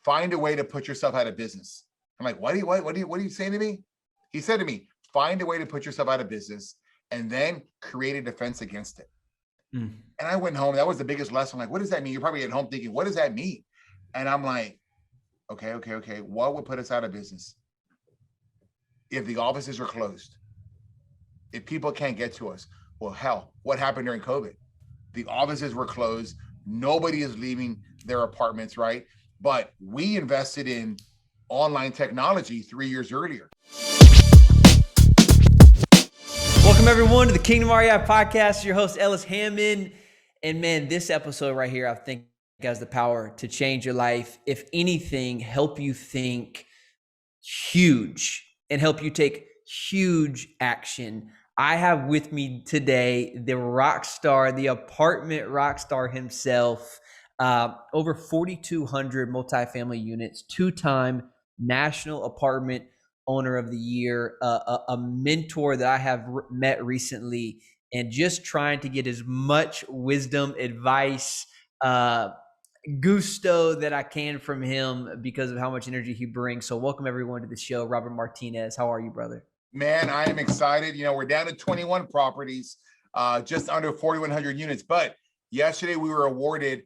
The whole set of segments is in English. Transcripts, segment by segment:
find a way to put yourself out of business. I'm like, what are you saying to me? He said to me, find a way to put yourself out of business and then create a defense against it. And I went home. That was the biggest lesson. I'm like, what does that mean? You're probably at home thinking, what does that mean? And I'm like, okay. What would put us out of business? If the offices are closed, if people can't get to us, well, hell, what happened during COVID? The offices were closed. Nobody is leaving their apartments, right? But we invested in online technology 3 years earlier. Welcome everyone to the Kingdom REI podcast. Your host, Ellis, Hammond. And man, this episode right here, I think has the power to change your life. If anything, help you think huge and help you take huge action. I have with me today the rock star, the apartment rock star himself, over 4,200 multifamily units, two-time National Apartment Owner of the Year, a mentor that I have met recently, and just trying to get as much wisdom, advice, gusto that I can from him because of how much energy he brings. So welcome everyone to the show. Robert Martinez, how are you, brother? Man, I am excited. You know, we're down to 21 properties, just under 4,100 units. But yesterday we were awarded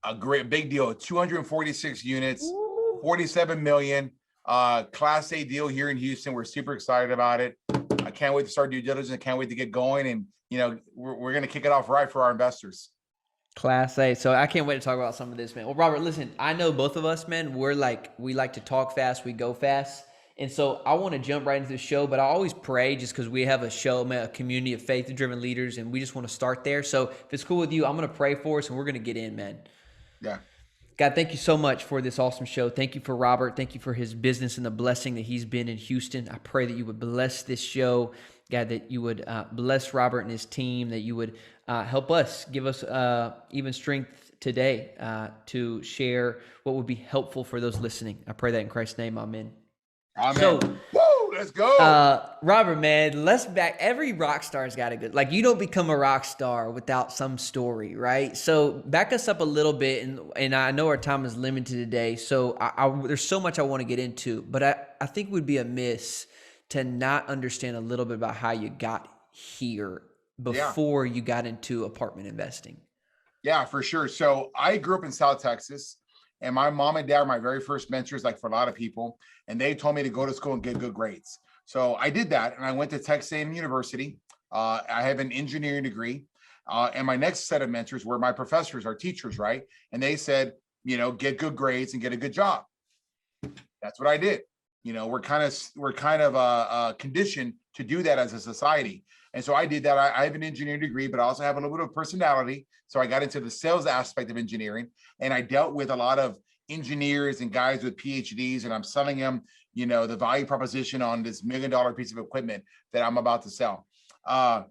a big deal, 246 units, 47 million, Class A deal here in Houston. We're super excited about it. I can't wait to start due diligence. I can't wait to get going. And, you know, we're going to kick it off right for our investors. Class A. So I can't wait to talk about some of this, man. Well, Robert, listen, I know both of us, man, we like to talk fast, we go fast. And so I want to jump right into the show, but I always pray just because we have a show, man, a community of faith-driven leaders, and we just want to start there. So if it's cool with you, I'm going to pray for us, and we're going to get in, man. Yeah. God, thank you so much for this awesome show. Thank you for Robert. Thank you for his business and the blessing that he's been in Houston. I pray that you would bless this show, God, that you would bless Robert and his team, that you would help us, give us even strength today to share what would be helpful for those listening. I pray that in Christ's name, amen. Amen. So, woo, let's go. Robert, man, every rock star's got a good, like, you don't become a rock star without some story, right? So back us up a little bit, and I know our time is limited today, so there's so much I want to get into, but I think it would be amiss to not understand a little bit about how you got here before you got into apartment investing. Yeah, for sure. So I grew up in South Texas, and my mom and dad were my very first mentors, like for a lot of people, and they told me to go to school and get good grades. So I did that, and I went to Texas A&M University. I have an engineering degree, and my next set of mentors were my professors, our teachers, right? And they said, you know, get good grades and get a good job. That's what I did. You know, we're kind of conditioned to do that as a society. And so I did that. I have an engineering degree, but I also have a little bit of personality. So I got into the sales aspect of engineering, and I dealt with a lot of engineers and guys with PhDs, and I'm selling them, you know, the value proposition on this $1 million piece of equipment that I'm about to sell. But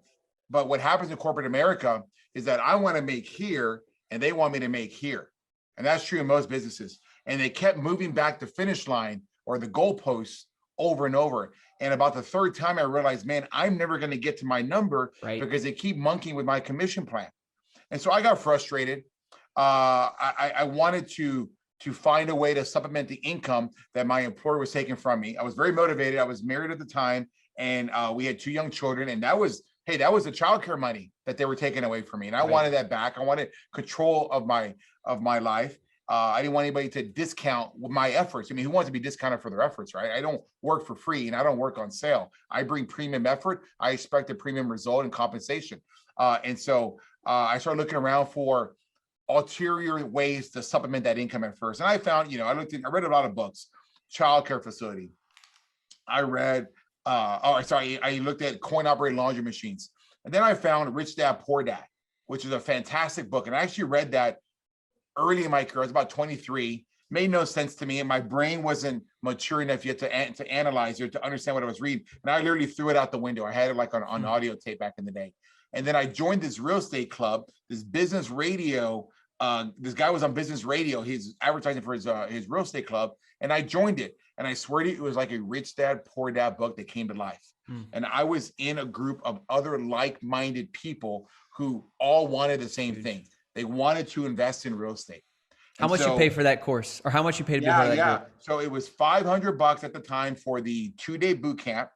what happens in corporate America is that I want to make here and they want me to make here. And that's true in most businesses. And they kept moving back the finish line or the goalposts over and over. And about the third time, I realized, man, I'm never going to get to my number, right? Because they keep monkeying with my commission plan. And so I got frustrated. I wanted to find a way to supplement the income that my employer was taking from me. I was very motivated. I was married at the time, and we had 2 young children. And that was the childcare money that they were taking away from me. And I wanted that back. I wanted control of my life. I didn't want anybody to discount my efforts. I mean, who wants to be discounted for their efforts, right? I don't work for free, and I don't work on sale. I bring premium effort. I expect a premium result and compensation. And so I started looking around for ulterior ways to supplement that income at first. And I found, you know, I read a lot of books, childcare facility. I looked at coin-operated laundry machines. And then I found Rich Dad, Poor Dad, which is a fantastic book. And I actually read that early in my career. I was about 23, made no sense to me. And my brain wasn't mature enough yet to analyze it, to understand what I was reading. And I literally threw it out the window. I had it like on audio tape back in the day. And then I joined this real estate club, this business radio. This guy was on business radio. He's advertising for his real estate club. And I joined it. And I swear to you, it was like a Rich Dad, Poor Dad book that came to life. And I was in a group of other like-minded people who all wanted the same thing. They wanted to invest in real estate. How And much you so, pay for that course, or how much you pay to be a yeah, part of that yeah. group? So it was $500 at the time for the 2-day boot camp.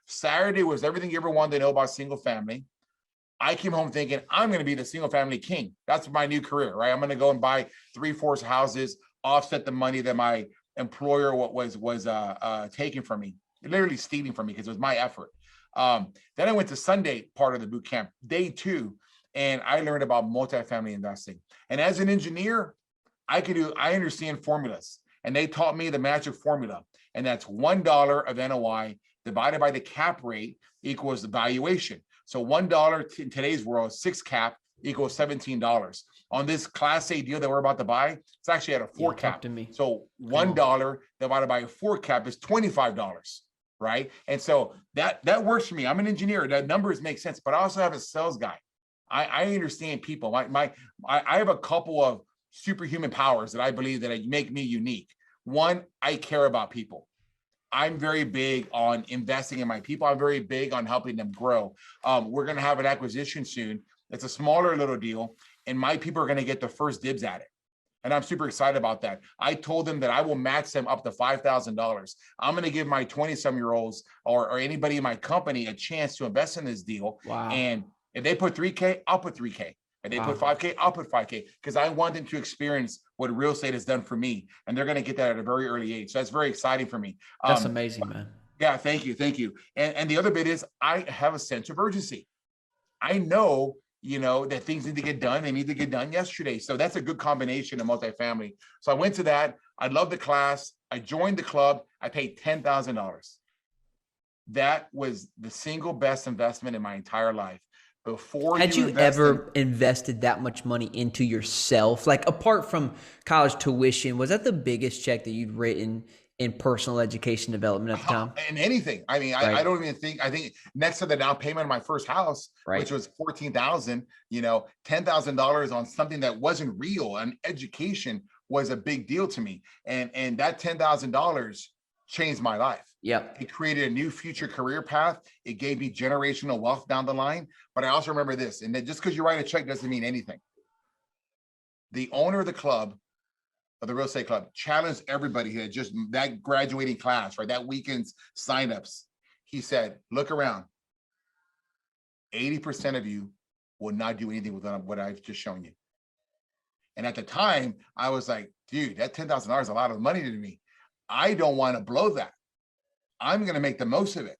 Saturday was everything you ever wanted to know about single family. I came home thinking I'm going to be the single family king. That's my new career, right? I'm going to go and buy 3/4 houses, offset the money that my employer was taking from me, literally stealing from me because it was my effort. Then I went to Sunday part of the boot camp, day 2, and I learned about multifamily investing. And as an engineer, I understand formulas, and they taught me the magic formula, and that's $1 of NOI divided by the cap rate equals the valuation. So $1 in today's world, 6 cap equals $17. On this Class A deal that we're about to buy, it's actually at a 4 Talk cap. to me. So $1 divided by a 4 cap is $25, right? And so that works for me. I'm an engineer. That numbers make sense, but I also have a sales guy. I understand people. I have a couple of superhuman powers that I believe that make me unique. One, I care about people. I'm very big on investing in my people. I'm very big on helping them grow. We're going to have an acquisition soon. It's a smaller little deal, and my people are going to get the first dibs at it. And I'm super excited about that. I told them that I will max them up to $5,000. I'm going to give my 20-some-year-olds or anybody in my company a chance to invest in this deal. Wow. And if they put 3K, I'll put 3K. If they put 5K, I'll put 5K, because I want them to experience what real estate has done for me. And they're going to get that at a very early age. So that's very exciting for me. That's amazing, man. Yeah, thank you. Thank you. And the other bit is I have a sense of urgency. I know, that things need to get done. They need to get done yesterday. So that's a good combination of multifamily. So I went to that. I loved the class. I joined the club. I paid $10,000. That was the single best investment in my entire life. Before had you ever invested that much money into yourself? Like, apart from college tuition, was that the biggest check that you'd written in personal education development at the time? In anything. I mean, I don't even think, I think next to the down payment of my first house, which was $14,000, $10,000 on something that wasn't real, and education was a big deal to me. And that $10,000 changed my life. Yep. It created a new future career path. It gave me generational wealth down the line. But I also remember this, and that just because you write a check doesn't mean anything. The owner of the club, of the real estate club, challenged everybody who had just that graduating class, right? That weekend's signups. He said, look around. 80% of you will not do anything with what I've just shown you. And at the time, I was like, dude, that $10,000 is a lot of money to me. I don't want to blow that. I'm going to make the most of it.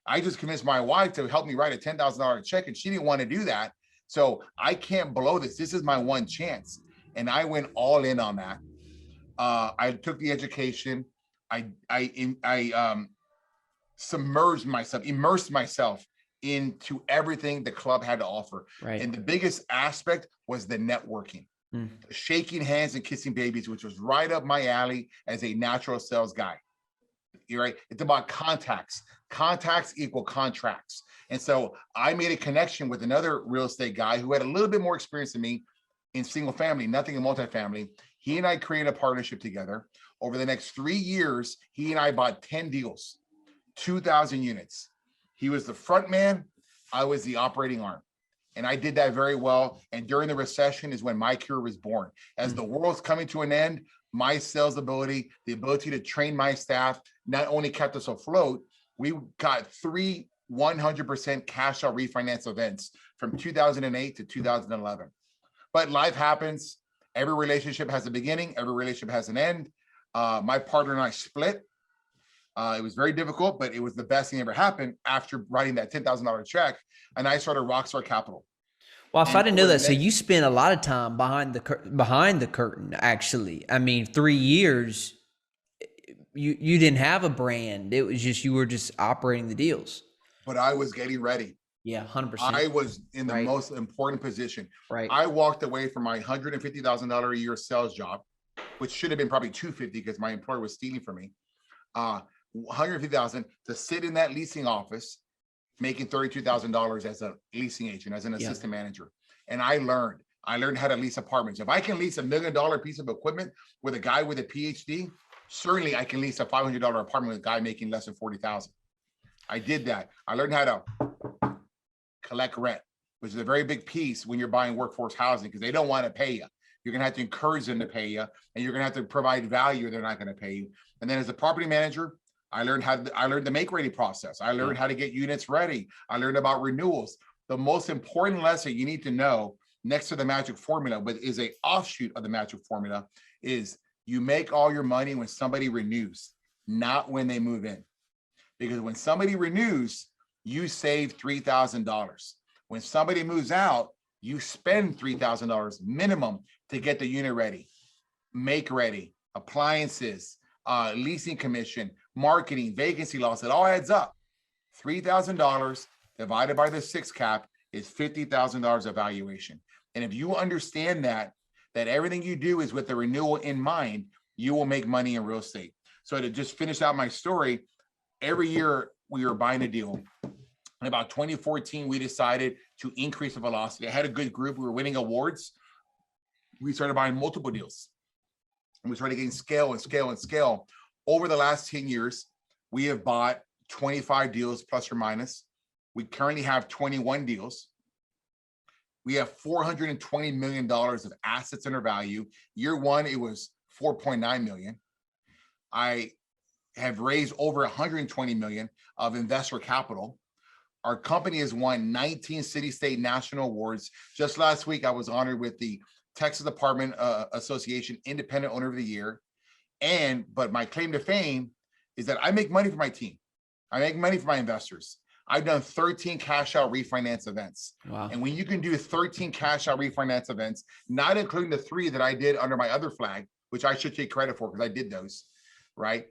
I just convinced my wife to help me write a $10,000 check, and she didn't want to do that. So I can't blow this. This is my one chance. And I went all in on that. I took the education. I submerged myself, immersed myself into everything the club had to offer. Right. And the biggest aspect was the networking, shaking hands and kissing babies, which was right up my alley as a natural sales guy. You're right. It's about contacts. Contacts equal contracts. And so I made a connection with another real estate guy who had a little bit more experience than me in single family, nothing in multifamily. He and I created a partnership together. Over the next 3 years, he and I bought 10 deals, 2,000 units. He was the front man. I was the operating arm. And I did that very well. And during the recession is when my career was born. As the world's coming to an end, my sales ability, the ability to train my staff, not only kept us afloat, we got 3 100% cash out refinance events from 2008 to 2011. But life happens. Every relationship has a beginning. Every relationship has an end. My partner and I split. It was very difficult, but it was the best thing that ever happened after writing that $10,000 check. And I started Rockstar Capital. Well, if I didn't know that, so you spent a lot of time behind the curtain, actually. I mean, 3 years, you didn't have a brand. It was just, you were just operating the deals. But I was getting ready. Yeah, 100%. I was in the most important position. Right. I walked away from my $150,000 a year sales job, which should have been probably $250,000 because my employer was stealing from me. $150,000 to sit in that leasing office, making $32,000 as a leasing agent, as an assistant manager. And I learned how to lease apartments. If I can lease $1 million piece of equipment with a guy with a PhD, certainly I can lease a $500 apartment with a guy making less than $40,000. I did that. I learned how to collect rent, which is a very big piece when you're buying workforce housing, because they don't want to pay you. You're going to have to encourage them to pay you, and you're going to have to provide value. They're not going to pay you. And then as a property manager, I learned the make ready process. I learned how to get units ready. I learned about renewals. The most important lesson you need to know next to the magic formula, but is a offshoot of the magic formula, is you make all your money when somebody renews, not when they move in. Because when somebody renews, you save $3,000. When somebody moves out, you spend $3,000 minimum to get the unit ready, make ready, appliances, leasing commission, marketing, vacancy loss. It all adds up. $3,000 divided by the 6 cap is $50,000 of valuation. And if you understand that everything you do is with the renewal in mind, you will make money in real estate. So to just finish out my story, every year we were buying a deal. In about 2014, we decided to increase the velocity. I had a good group. We were winning awards. We started buying multiple deals. And we started getting scale and scale and scale. Over the last 10 years, we have bought 25 deals plus or minus. We currently have 21 deals. We have $420 million of assets under value. Year one, it was 4.9 million. I have raised over 120 million of investor capital. Our company has won 19 city, state, national awards. Just last week, I was honored with the Texas Apartment Association Independent Owner of the Year. But my claim to fame is that I make money for my team. I make money for my investors. I've done 13 cash out refinance events. Wow. And when you can do 13 cash out refinance events, not including the 3 that I did under my other flag, which I should take credit for because I did those, right?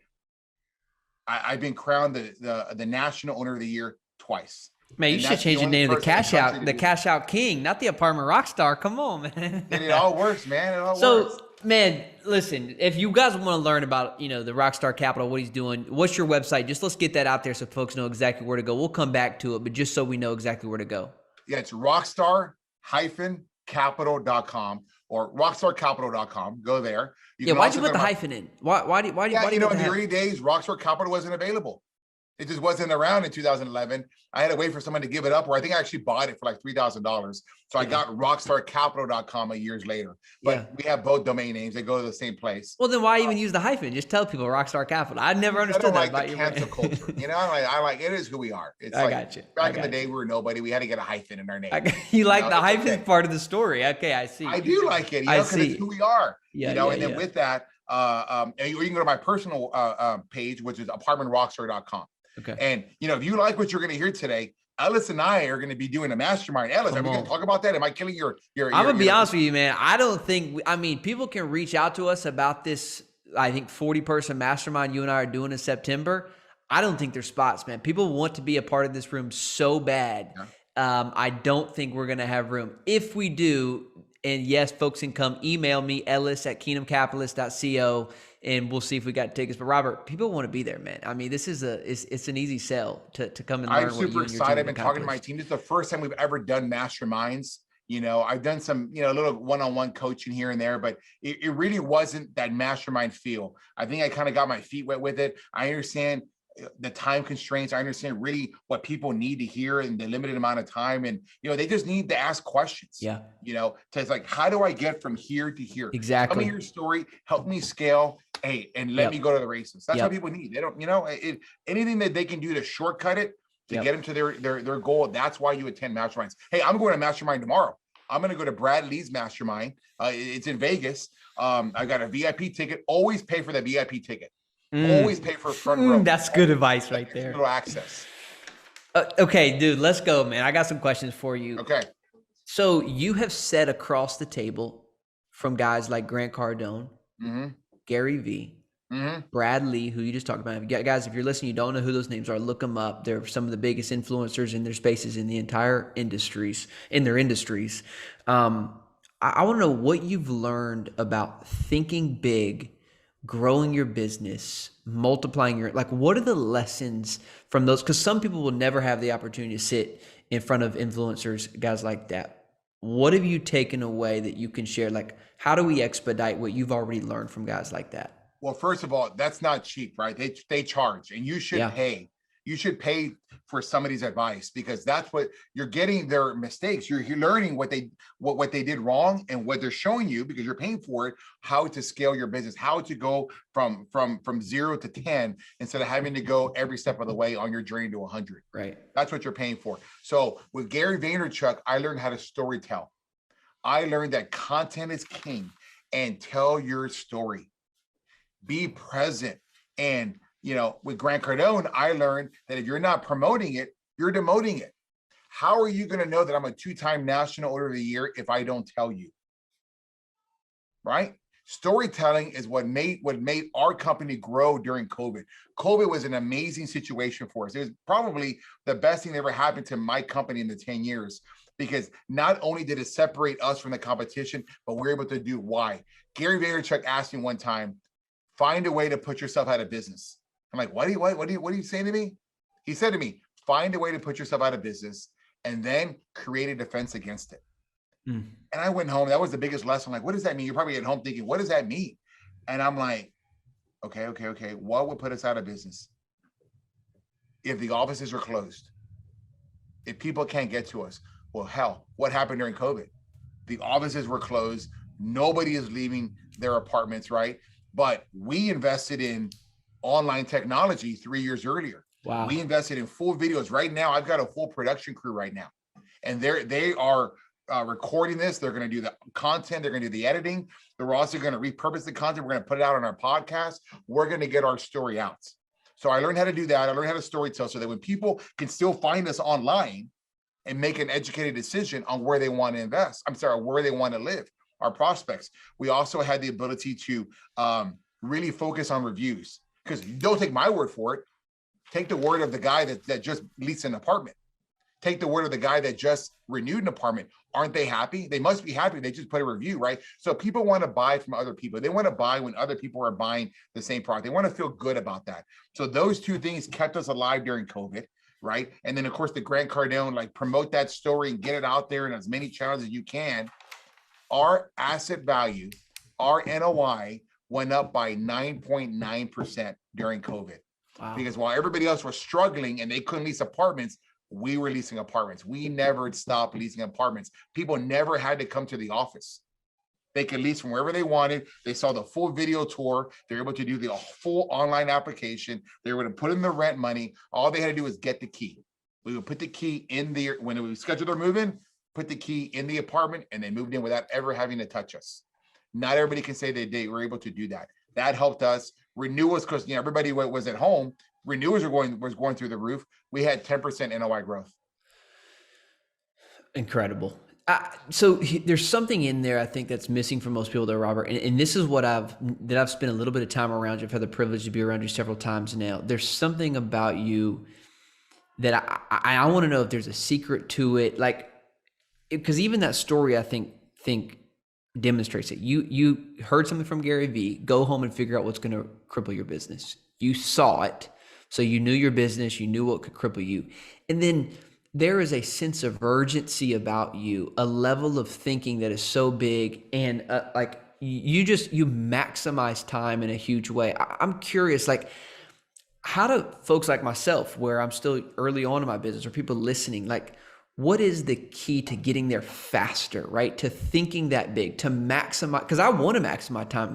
I've been crowned the National Owner of the Year twice. Man, you should change the name of the cash out king, not the apartment rock star. Come on, man. And it all works, man. It all works. So, man, listen, if you guys want to learn about, the Rockstar Capital, what he's doing, what's your website? Just let's get that out there so folks know exactly where to go. We'll come back to it, but just so we know exactly where to go. Yeah, it's rockstar-capital.com or rockstarcapital.com. Go there. Why'd you put the hyphen in? Why do you in the early days, Rockstar Capital wasn't available. It just wasn't around in 2011. I had to wait for someone to give it up, or I think I actually bought it for like $3,000. So I got rockstarcapital.com years later. But we have both domain names. They go to the same place. Well, then why even use the hyphen? Just tell people Rockstar Capital. I never understood that about the cancel culture. I like it is who we are. It's got you. Back in the day, we were nobody. We had to get a hyphen in our name. You like the hyphen part of the story. Okay, I see. I do like it, because it's who we are. And then with that, and you can go to my personal page, which is apartmentrockstar.com. Okay. And, if you like what you're going to hear today, Ellis and I are going to be doing a mastermind. Ellis, are we going to talk about that? Am I killing your I'm going to be honest with you, man. I don't think, people can reach out to us about this, I think 40-person mastermind you and I are doing in September. I don't think there's spots, man. People want to be a part of this room so bad. Yeah. I don't think we're going to have room. If we do, and yes, folks can come email me, ellis@kingdomcapitalist.co. And we'll see if we got tickets. But Robert, people want to be there, man. This is it's an easy sell to come and learn. I'm super excited. I've been talking to my team. This is the first time we've ever done masterminds. I've done some, little one-on-one coaching here and there, but it really wasn't that mastermind feel. I think I kind of got my feet wet with it. I understand the time constraints. I understand really what people need to hear in the limited amount of time. And, they just need to ask questions. Yeah. To it's like, how do I get from here to here? Exactly. Tell me your story, help me scale. Hey, and let me go to the races. That's what people need. They don't, anything that they can do to shortcut it to get them to their goal. That's why you attend masterminds. Hey, I'm going to mastermind tomorrow. I'm going to go to Brad Lee's mastermind. It's in Vegas. I got a VIP ticket. Always pay for the VIP ticket. Always pay for front row. That's good advice right there. Little access. Okay, dude, let's go, man. I got some questions for you. Okay. So you have sat across the table from guys like Grant Cardone, Gary Vee, Brad Lee, who you just talked about. Guys, if you're listening, you don't know who those names are, look them up. They're some of the biggest influencers in their spaces in the entire industries, I want to know what you've learned about thinking big, growing your business, multiplying what are the lessons from those? Because some people will never have the opportunity to sit in front of influencers, guys like that. What have you taken away that you can share? How do we expedite what you've already learned from guys like that? Well, first of all, that's not cheap, right? They charge, and you should pay. you should pay for somebody's advice, because that's what you're getting, their mistakes. You're learning what they did wrong, and what they're showing you, because you're paying for it, how to scale your business, how to go from 0 to 10 instead of having to go every step of the way on your journey to 100. Right. That's what you're paying for. So with Gary Vaynerchuk, I learned how to storytell. I learned that content is king, and tell your story. Be present. And with Grant Cardone, I learned that if you're not promoting it, you're demoting it. How are you going to know that I'm a 2-time National Order of the Year if I don't tell you? Right? Storytelling is what made our company grow during COVID. COVID was an amazing situation for us. It was probably the best thing that ever happened to my company in the 10 years, because not only did it separate us from the competition, but we're able to do why. Gary Vaynerchuk asked me one time, find a way to put yourself out of business. I'm like, what are you saying to me? He said to me, find a way to put yourself out of business and then create a defense against it. And I went home. That was the biggest lesson. Like, what does that mean? You're probably at home thinking, what does that mean? And I'm like, okay. What would put us out of business? If the offices are closed, if people can't get to us. Well, hell, what happened during COVID? The offices were closed. Nobody is leaving their apartments, right? But we invested in online technology 3 years earlier. Wow. We invested in full videos. Right now, I've got a full production crew right now. And they are recording this. They're going to do the content. They're going to do the editing. They're also going to repurpose the content. We're going to put it out on our podcast. We're going to get our story out. So I learned how to do that. I learned how to storytell so that when people can still find us online and make an educated decision on where they want to invest, where they want to live, our prospects. We also had the ability to really focus on reviews, because don't take my word for it. Take the word of the guy that just leased an apartment. Take the word of the guy that just renewed an apartment. Aren't they happy? They must be happy. They just put a review, right? So people want to buy from other people. They want to buy when other people are buying the same product. They want to feel good about that. So those two things kept us alive during COVID, right? And then of course the Grant Cardone, like, promote that story and get it out there in as many channels as you can. Our asset value, our NOI went up by 9.9% during COVID. Wow. Because while everybody else was struggling and they couldn't lease apartments, we were leasing apartments. We never stopped leasing apartments. People never had to come to the office. They could lease from wherever they wanted. They saw the full video tour. They were able to do the full online application. They were able to put in the rent money. All they had to do was get the key. We would put the key in when we scheduled their move-in, put the key in the apartment, and they moved in without ever having to touch us. Not everybody can say they were able to do that. That helped us. Renewals, because everybody was at home. Renewals was going through the roof. We had 10% NOI growth. Incredible. So there's something in there I think that's missing for most people, though, Robert. And this is what I've spent a little bit of time around you. I've had the privilege to be around you several times now. There's something about you that I want to know if there's a secret to it, like, because even that story I think demonstrates it. You heard something from Gary Vee. Go home and figure out what's going to cripple your business. You saw it, so you knew your business. You knew what could cripple you, and then there is a sense of urgency about you, a level of thinking that is so big, and like you maximize time in a huge way. I'm curious, like, how do folks like myself, where I'm still early on in my business, or people listening, like, what is the key to getting there faster, right? To thinking that big, to maximize, because I want to maximize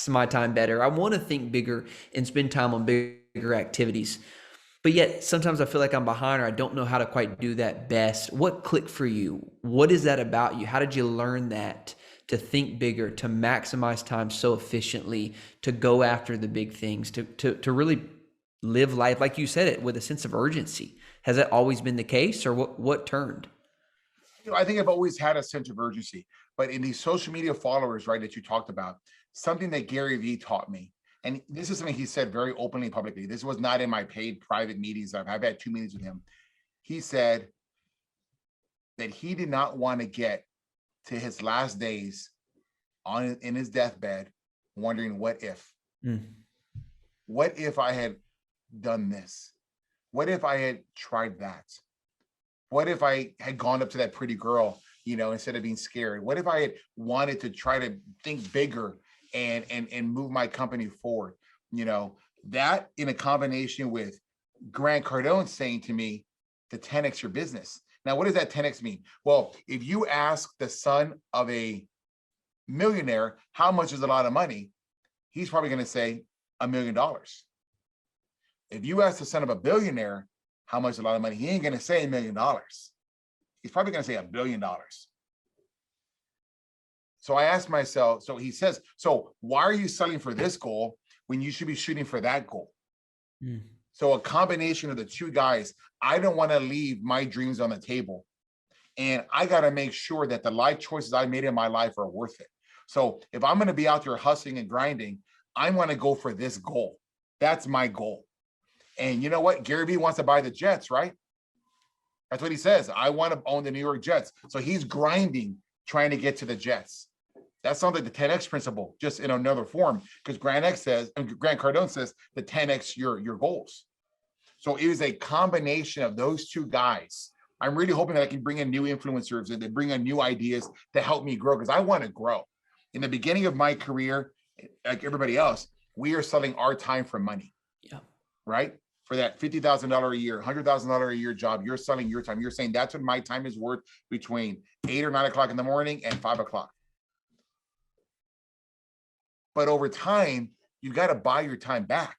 my time better. I want to think bigger and spend time on bigger activities. But yet sometimes I feel like I'm behind, or I don't know how to quite do that best. What clicked for you? What is that about you? How did you learn that, to think bigger, to maximize time so efficiently, to go after the big things, to really live life, like you said it, with a sense of urgency? Has that always been the case, or what turned? I think I've always had a sense of urgency, but in these social media followers, right, that you talked about, something that Gary Vee taught me, and this is something he said very openly, publicly. This was not in my paid private meetings. I've had 2 meetings with him. He said that he did not want to get to his last days in his deathbed wondering, what if? What if I had done this? What if I had tried that? What if I had gone up to that pretty girl, instead of being scared? What if I had wanted to try to think bigger and move my company forward? That in a combination with Grant Cardone's saying to me to 10x your business. Now, what does that 10x mean? Well, if you ask the son of a millionaire, how much is a lot of money? He's probably going to say $1 million. If you ask the son of a billionaire, how much is a lot of money? He ain't going to say $1 million. He's probably going to say $1 billion. So I asked myself, so he says, so why are you selling for this goal when you should be shooting for that goal? Mm. So a combination of the two guys, I don't want to leave my dreams on the table. And I got to make sure that the life choices I made in my life are worth it. So if I'm going to be out there hustling and grinding, I want to go for this goal. That's my goal. And you know what? Gary Vee wants to buy the Jets, right? That's what he says. I want to own the New York Jets. So he's grinding, trying to get to the Jets. That sounds like the 10X principle, just in another form, because Grant Cardone says the 10X your goals. So it is a combination of those two guys. I'm really hoping that I can bring in new influencers and to bring in new ideas to help me grow, because I want to grow. In the beginning of my career, like everybody else, we are selling our time for money. Yeah. Right? For that $50,000 a year, $100,000 a year job, you're selling your time. You're saying that's what my time is worth between 8 or 9 o'clock in the morning and 5 o'clock. But over time, you got to buy your time back,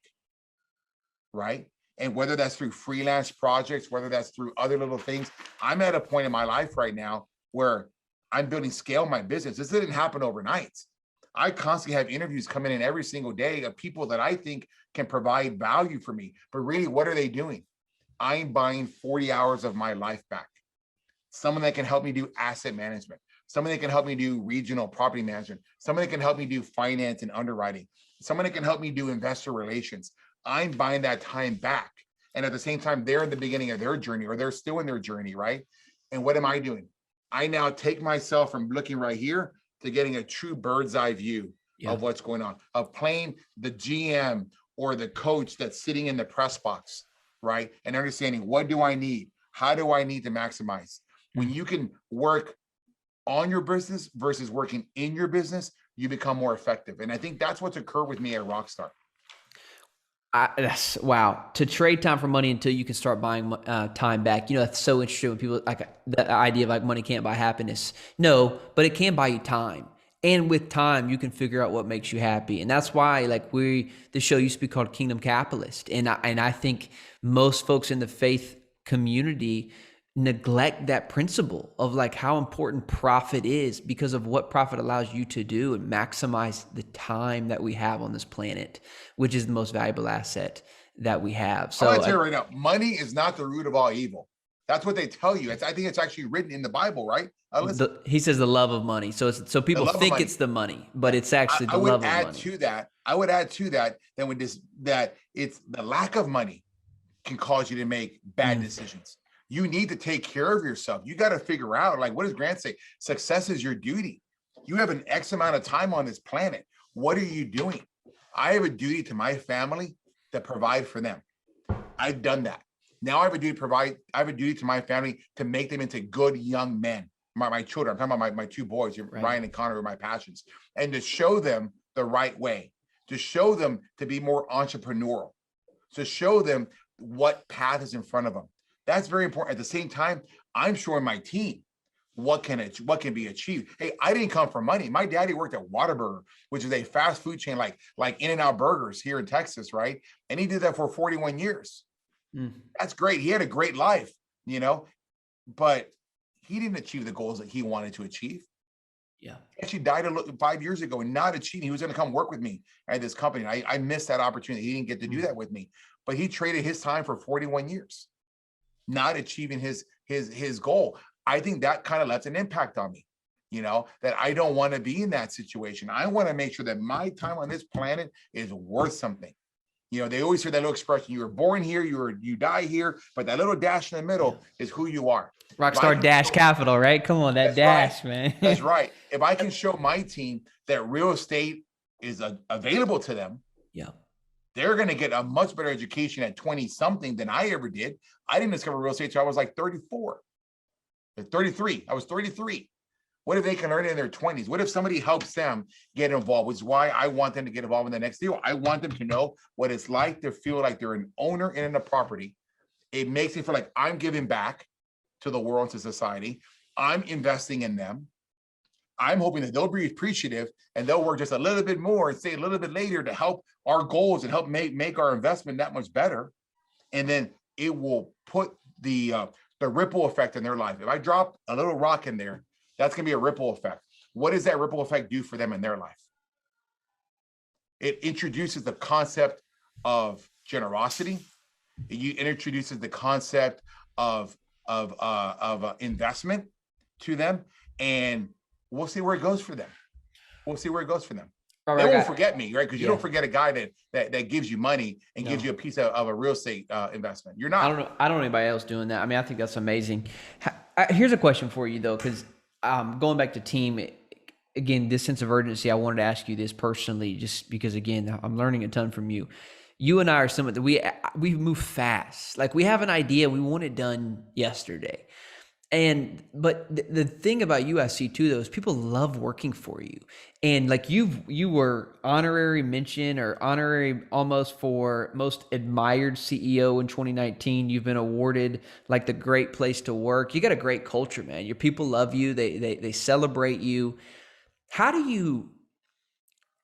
right? And whether that's through freelance projects, whether that's through other little things, I'm at a point in my life right now where I'm building scale my business. This didn't happen overnight. I constantly have interviews coming in every single day of people that I think can provide value for me. But really, what are they doing? I'm buying 40 hours of my life back. Someone that can help me do asset management. Someone that can help me do regional property management. Someone that can help me do finance and underwriting. Someone that can help me do investor relations. I'm buying that time back. And at the same time, they're in the beginning of their journey, or they're still in their journey, right? And what am I doing? I now take myself from looking right here to getting a true bird's eye view of what's going on, of playing the GM or the coach that's sitting in the press box, right? And understanding, what do I need? How do I need to maximize? When you can work on your business versus working in your business, you become more effective. And I think that's what's occurred with me at Rockstar. Wow. To trade time for money until you can start buying time back. You know, that's so interesting when people like the idea of like money can't buy happiness. No, but it can buy you time. And with time, you can figure out what makes you happy. And that's why like the show used to be called Kingdom Capitalist. And I think most folks in the faith community neglect that principle of like how important profit is, because of what profit allows you to do and maximize the time that we have on this planet, which is the most valuable asset that we have. So I'll tell you right now, money is not the root of all evil. That's what they tell you. I think it's actually written in the Bible, right? He says the love of money. So people think it's the money, but it's actually the love of money. I would add to that that it's the lack of money can cause you to make bad decisions. You need to take care of yourself. You got to figure out, like, what does Grant say? Success is your duty. You have an X amount of time on this planet. What are you doing? I have a duty to my family to provide for them. I've done that. Now I have a duty to provide. I have a duty to my family to make them into good young men. My children, I'm talking about my two boys, right. Ryan and Connor, are my passions, and to show them the right way, to show them to be more entrepreneurial, to show them what path is in front of them. That's very important. At the same time, I'm showing my team what can be achieved. Hey, I didn't come for money. My daddy worked at Whataburger, which is a fast food chain like In-N-Out Burgers here in Texas, right? And he did that for 41 years. That's great. He had a great life, you know, but he didn't achieve the goals that he wanted to achieve. Yeah. He actually died 5 years ago and not achieving. He was going to come work with me at this company. I missed that opportunity. He didn't get to do that with me, but he traded his time for 41 years. Not achieving his goal. I think that kind of left an impact on me, you know, that I don't want to be in that situation. I want to make sure that my time on this planet is worth something. You know, they always hear that little expression, you were born here, you die here, but that little dash in the middle is who you are. Rockstar dash capital, right? Come on, that dash, right, man. That's right. If I can show my team that real estate is available to them, they're going to get a much better education at 20 something than I ever did. I didn't discover real estate until I was like 34, 33. I was 33 What if they can learn it in their 20s? What if somebody helps them get involved, which is why I want them to get involved in the next deal. I want them to know what it's like to feel like they're an owner in a property. It makes me feel like I'm giving back to the world, to society. I'm investing in them. I'm hoping that they'll be appreciative and they'll work just a little bit more and stay a little bit later to help our goals and help make our investment that much better. And then it will put the ripple effect in their life. If I drop a little rock in there, that's going to be a ripple effect. What does that ripple effect do for them in their life? It introduces the concept of generosity. It introduces the concept of investment to them, and we'll see where it goes for them. We'll see where it goes for them. They won't forget me, right? Because you don't forget a guy that gives you money and gives you a piece of a real estate investment. You're not. I don't know anybody else doing that. I mean, I think that's amazing. Here's a question for you though, because going back to team, again, this sense of urgency, I wanted to ask you this personally, just because again, I'm learning a ton from you. You and I are someone that we move fast. Like we have an idea, we want it done yesterday. But the thing about you, I see too, though, is people love working for you. And like you were honorary mention or honorary almost for most admired CEO in 2019. You've been awarded like the great place to work. You got a great culture, man. Your people love you. They celebrate you. How do you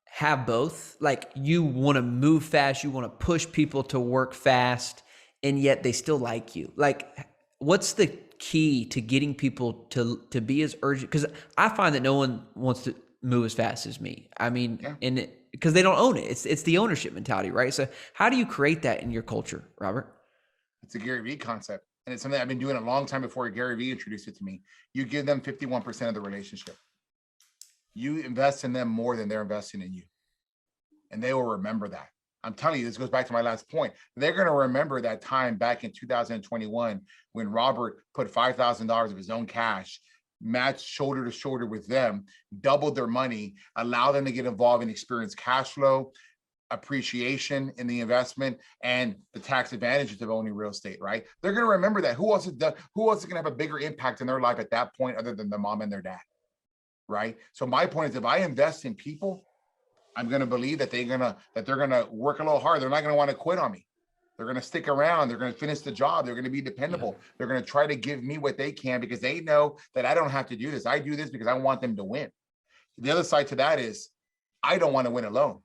have both? Like you want to move fast, you want to push people to work fast, and yet they still like you. Like what's the key to getting people to be as urgent? Because I find that no one wants to move as fast as me. I mean, and because they don't own it. It's the ownership mentality, right? So how do you create that in your culture, Robert? It's a Gary Vee concept. And it's something I've been doing a long time before Gary Vee introduced it to me. You give them 51% of the relationship. You invest in them more than they're investing in you. And they will remember that. I'm telling you, this goes back to my last point. They're going to remember that time back in 2021 when Robert put $5,000 of his own cash, matched shoulder to shoulder with them, doubled their money, allowed them to get involved and experience cash flow, appreciation in the investment, and the tax advantages of owning real estate, right? They're going to remember that. Who else is going to have a bigger impact in their life at that point other than their mom and their dad, right? So my point is, if I invest in people, I'm going to believe that they're going to work a little hard. They're not going to want to quit on me. They're going to stick around. They're going to finish the job. They're going to be dependable. Yeah. They're going to try to give me what they can because they know that I don't have to do this. I do this because I want them to win. The other side to that is I don't want to win alone.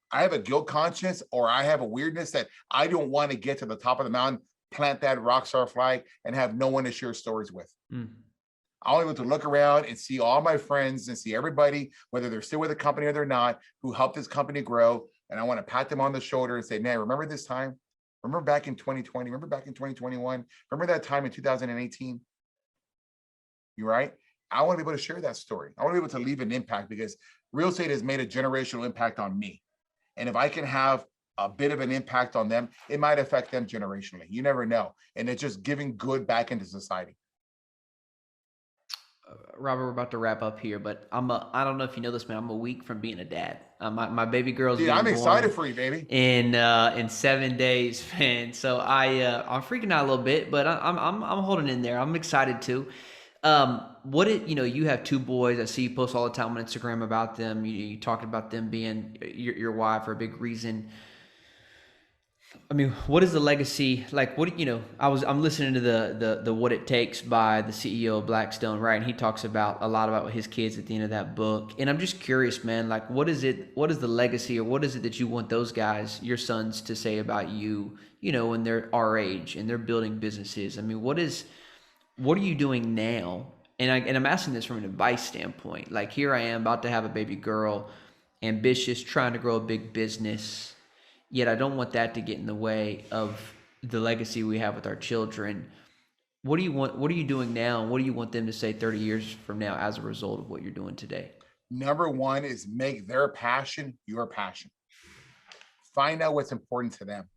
I have a guilt conscience, or I have a weirdness that I don't want to get to the top of the mountain, plant that rock star flag, and have no one to share stories with. I want to look around and see all my friends and see everybody, whether they're still with the company or they're not, who helped this company grow. And I want to pat them on the shoulder and say, man, remember this time? Remember back in 2020? Remember back in 2021? Remember that time in 2018? You're right. I want to be able to share that story. I want to be able to leave an impact because real estate has made a generational impact on me. And if I can have a bit of an impact on them, it might affect them generationally. You never know. And it's just giving good back into society. Robert, we're about to wrap up here, but I don't know if you know this, man, I'm a week from being a dad. My baby girl's Dude, I'm excited for you, baby. In 7 days, man. So I'm freaking out a little bit, but I'm holding in there. I'm excited too. You have 2 boys. I see you post all the time on Instagram about them. You talked about them being your wife for a big reason. I mean, what is the legacy? Like, I'm listening to the What It Takes by the CEO of Blackstone, right? And he talks about a lot about his kids at the end of that book. And I'm just curious, man, like, what is the legacy, or what is it that you want those guys, your sons, to say about you, when they're our age and they're building businesses? I mean, what are you doing now? And I'm asking this from an advice standpoint. Like, here I am about to have a baby girl, ambitious, trying to grow a big business. Yet I don't want that to get in the way of the legacy we have with our children. What do you want? What are you doing now? And what do you want them to say 30 years from now as a result of what you're doing today? Number one is make their passion your passion. Find out what's important to them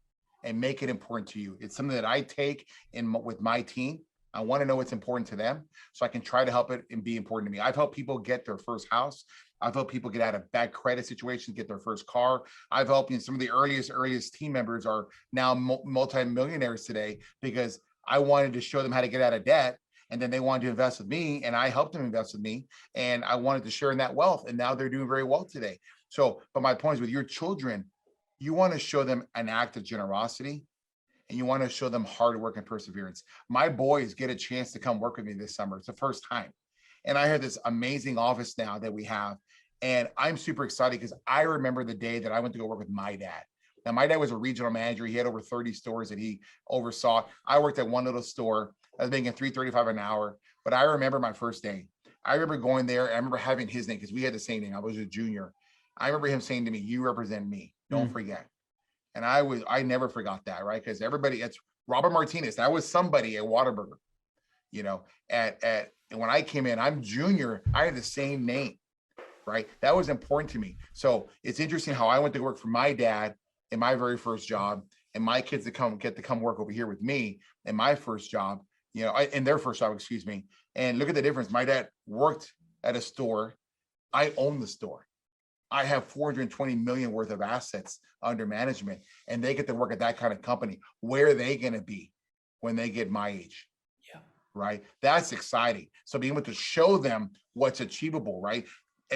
and make it important to you. It's something that I take with my team. I want to know what's important to them so I can try to help it and be important to me. I've helped people get their first house. I've helped people get out of bad credit situations, get their first car. I've helped some of the earliest team members are now multi-millionaires today because I wanted to show them how to get out of debt. And then they wanted to invest with me, and I helped them invest with me. And I wanted to share in that wealth. And now they're doing very well today. So, but my point is, with your children, you want to show them an act of generosity, and you want to show them hard work and perseverance. My boys get a chance to come work with me this summer. It's the first time. And I have this amazing office now that we have. And I'm super excited because I remember the day that I went to go work with my dad. Now, my dad was a regional manager. He had over 30 stores that he oversaw. I worked at one little store. I was making $3.35 an hour. But I remember my first day. I remember going there. I remember having his name because we had the same name. I was a junior. I remember him saying to me, "You represent me. Don't forget." And I never forgot that, right? Because everybody, it's Robert Martinez. That was somebody at Whataburger, you know, and when I came in, I'm junior. I had the same name, right? That was important to me. So it's interesting how I went to work for my dad in my very first job, and my kids get to come work over here with me in my first job, you know, in their first job, excuse me. And look at the difference. My dad worked at a store. I own the store. I have 420 million worth of assets under management, and they get to work at that kind of company. Where are they going to be when they get my age? Yeah. Right. That's exciting. So being able to show them what's achievable, right?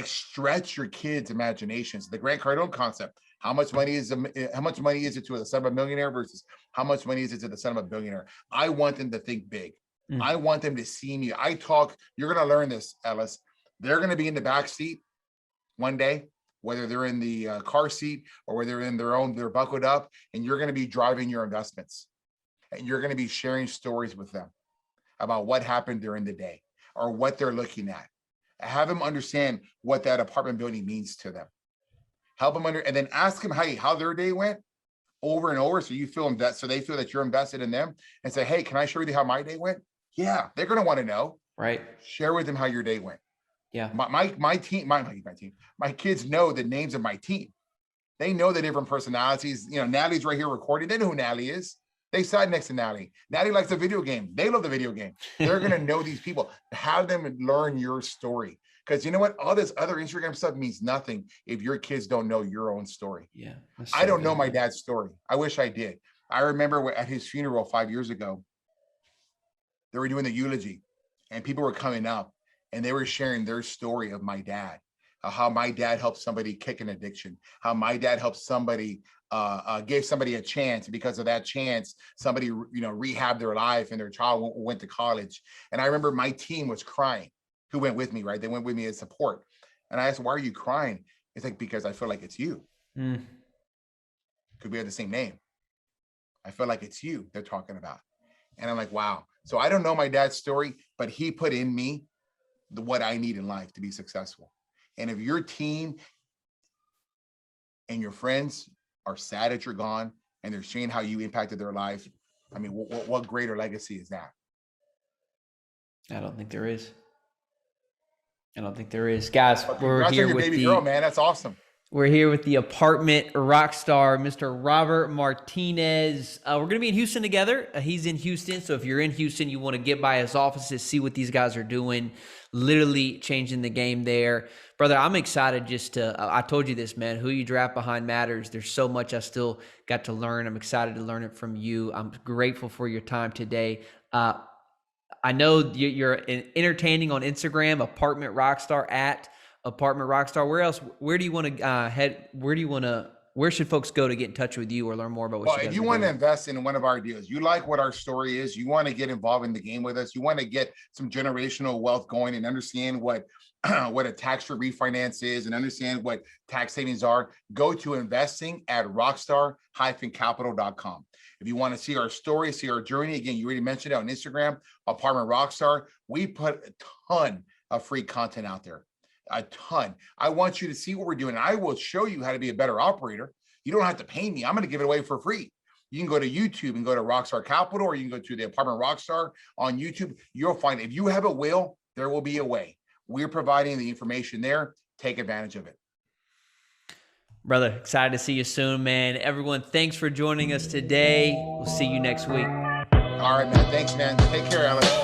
Stretch your kids' imaginations. The Grant Cardone concept. How much money is it to the son of a millionaire versus how much money is it to the son of a billionaire? I want them to think big. I want them to see me. You're going to learn this, Ellis. They're going to be in the back seat one day, whether they're in the car seat or whether they're buckled up, and you're going to be driving your investments, and you're going to be sharing stories with them about what happened during the day or what they're looking at. Have them understand what that apartment building means to them. Help them and then ask them how their day went over and over. So you feel so they feel that you're invested in them, and say, "Hey, can I share with you how my day went?" Yeah, they're going to want to know. Right. Share with them how your day went. Yeah. My kids know the names of my team. They know the different personalities. You know, Natalie's right here recording. They know who Natalie is. They sat next to Natalie. Natalie likes the video game. They love the video game. They're going to know these people. Have them learn your story. Because you know what? All this other Instagram stuff means nothing if your kids don't know your own story. Yeah. I don't know my dad's story. I wish I did. I remember at his funeral 5 years ago, they were doing the eulogy, and people were coming up, and they were sharing their story of my dad, how my dad helped somebody kick an addiction, how my dad helped somebody, gave somebody a chance. Because of that chance, somebody, you know, rehabbed their life and their child went to college. And I remember my team was crying, who went with me, right? They went with me as support. And I asked, "Why are you crying?" It's like, "Because I feel like it's you." Could we have the same name? I feel like it's you they're talking about. And I'm like, wow. So I don't know my dad's story, but he put in me what I need in life to be successful. And if your team and your friends are sad that you're gone and they're seeing how you impacted their life, I mean, what greater legacy is that? I don't think there is. Guys, we're here with baby girl, man. That's awesome. We're here with the apartment rock star, Mr. Robert Martinez. We're going to be in Houston together. He's in Houston. So if you're in Houston, you want to get by his offices, see what these guys are doing, literally changing the game there. Brother, I'm excited I told you this, man, who you draft behind matters. There's so much I still got to learn. I'm excited to learn it from you. I'm grateful for your time today. I know you're entertaining on Instagram, apartment rockstar at Apartment Rockstar. Where do you want to head? Where should folks go to get in touch with you or learn more about what you guys are doing? If you want to invest in one of our deals, you like what our story is, you want to get involved in the game with us, you want to get some generational wealth going and understand what a tax-free refinance is and understand what tax savings are, go to investing at rockstar-capital.com. If you want to see our story, see our journey, again, you already mentioned it on Instagram, Apartment Rockstar. We put a ton of free content out there. A ton. I want you to see what we're doing. I will show you how to be a better operator. You don't have to pay me. I'm going to give it away for free. You can go to YouTube and go to Rockstar Capital, or you can go to the Apartment Rockstar on YouTube. You'll find if you have a will, there will be a way. We're providing the information there. Take advantage of it. Brother, excited to see you soon, man. Everyone, thanks for joining us today. We'll see you next week. All right, man. Thanks, man. Take care, Ellis.